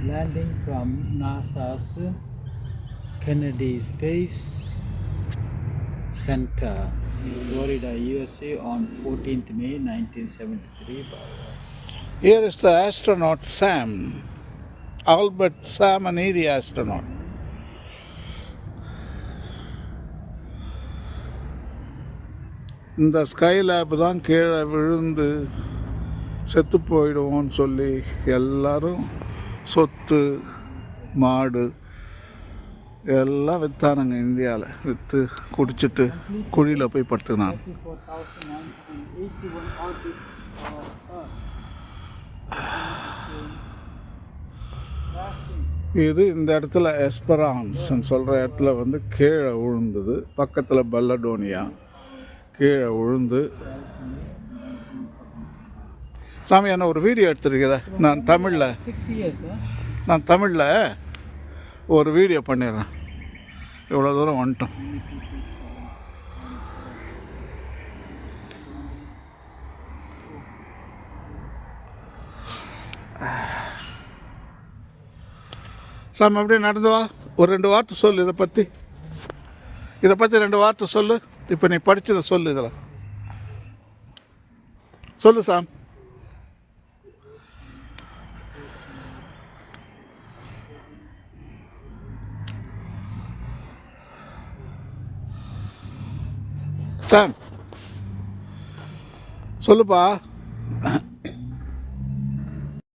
landing from NASA's Kennedy Space Center in Florida, USA on 14th May 1973. Here is the astronaut Sam, Albert Samanidi astronaut. இந்த sky lab தான் கீழே விழுந்து செத்து போயிடுவோன்னு சொல்லி எல்லாரும் சொத்து மாடு எல்லாம் விற்றானுங்க. இந்தியாவில் விற்று குடிச்சிட்டு குழியில் போய் படுத்துனான். இது இந்த இடத்துல எஸ்பரான்ஸ்ன்னு சொல்கிற இடத்துல வந்து கீழே விழுந்தது. பக்கத்தில் பல்லடோனியா கீழே விழுந்து. சாமி என்ன ஒரு வீடியோ எடுத்துருக்குதா? நான் தமிழில் ஒரு வீடியோ பண்ணிடுறேன். இவ்வளோ தூரம் வந்துட்டோம். சாமி அப்படியே நடந்து வா, ஒரு 2 வார்த்தை சொல்லு இதை பற்றி 2 வார்த்தை சொல்லு. இப்போ நீ படித்ததை சொல்லு, இதில் சொல்லு சாம். சாம் சொல்லுப்பா.